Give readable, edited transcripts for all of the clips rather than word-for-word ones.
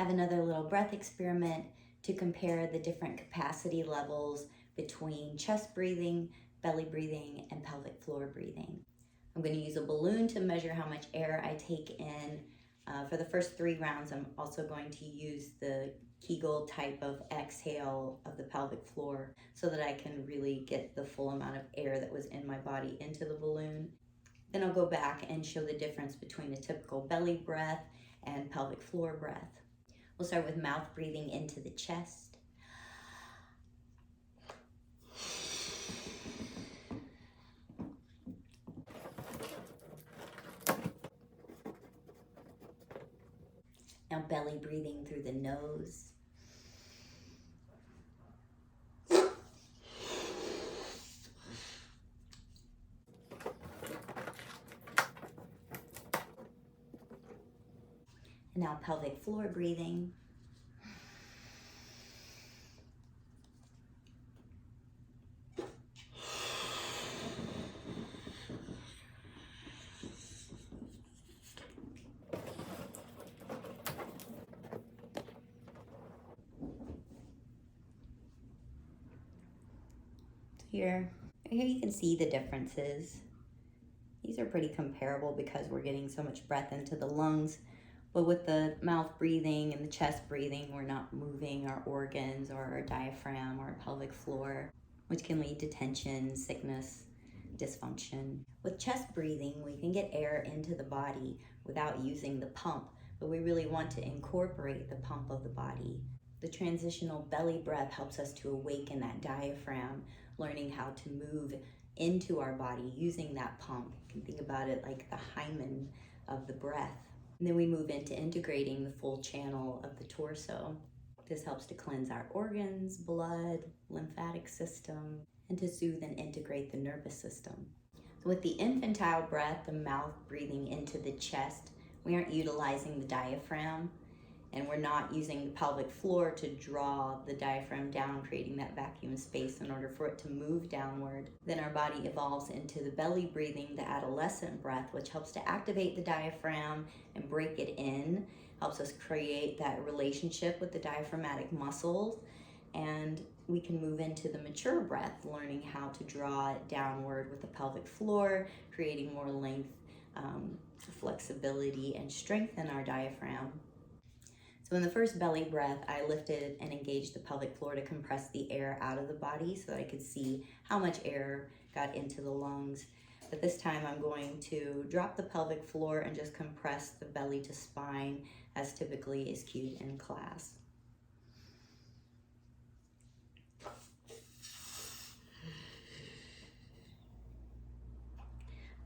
have another little breath experiment to compare the different capacity levels between chest breathing, belly breathing, and pelvic floor breathing. I'm going to use a balloon to measure how much air I take in. For the first 3 rounds, I'm also going to use the Kegel type of exhale of the pelvic floor so that I can really get the full amount of air that was in my body into the balloon. Then I'll go back and show the difference between a typical belly breath and pelvic floor breath. We'll start with mouth breathing into the chest. Now belly breathing through the nose. And now pelvic floor breathing. Here you can see the differences. These are pretty comparable because we're getting so much breath into the lungs, but with the mouth breathing and the chest breathing, we're not moving our organs or our diaphragm or our pelvic floor, which can lead to tension, sickness, dysfunction. With chest breathing, we can get air into the body without using the pump, but we really want to incorporate the pump of the body. The transitional belly breath helps us to awaken that diaphragm, learning how to move into our body using that pump. You can think about it like the hymen of the breath. And then we move into integrating the full channel of the torso. This helps to cleanse our organs, blood, lymphatic system, and to soothe and integrate the nervous system. So with the infantile breath, the mouth breathing into the chest, we aren't utilizing the diaphragm, and we're not using the pelvic floor to draw the diaphragm down, creating that vacuum space in order for it to move downward. Then our body evolves into the belly breathing, the adolescent breath, which helps to activate the diaphragm and break it in, helps us create that relationship with the diaphragmatic muscles, and we can move into the mature breath, learning how to draw it downward with the pelvic floor, creating more length, flexibility, and strength in our diaphragm. So in the first belly breath, I lifted and engaged the pelvic floor to compress the air out of the body so that I could see how much air got into the lungs. But this time I'm going to drop the pelvic floor and just compress the belly to spine as typically is cued in class.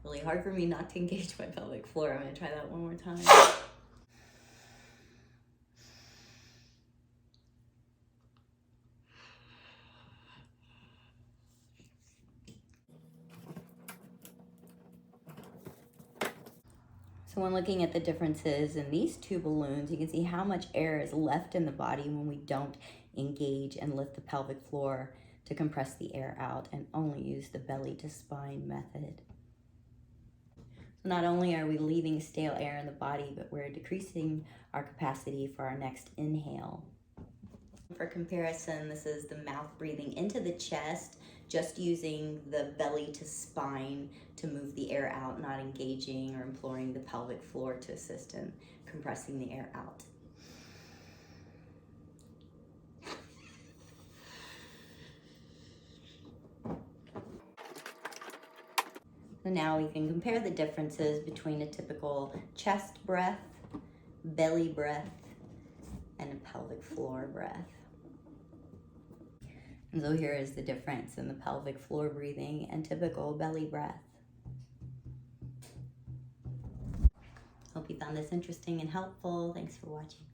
Really hard for me not to engage my pelvic floor. I'm going to try that one more time. So when looking at the differences in these 2 balloons, you can see how much air is left in the body when we don't engage and lift the pelvic floor to compress the air out and only use the belly to spine method. So not only are we leaving stale air in the body, but we're decreasing our capacity for our next inhale. For comparison, this is the mouth breathing into the chest, just using the belly to spine to move the air out, not engaging or imploring the pelvic floor to assist in compressing the air out. So now we can compare the differences between a typical chest breath, belly breath, and a pelvic floor breath. And so here is the difference in the pelvic floor breathing and typical belly breath. Hope you found this interesting and helpful. Thanks for watching.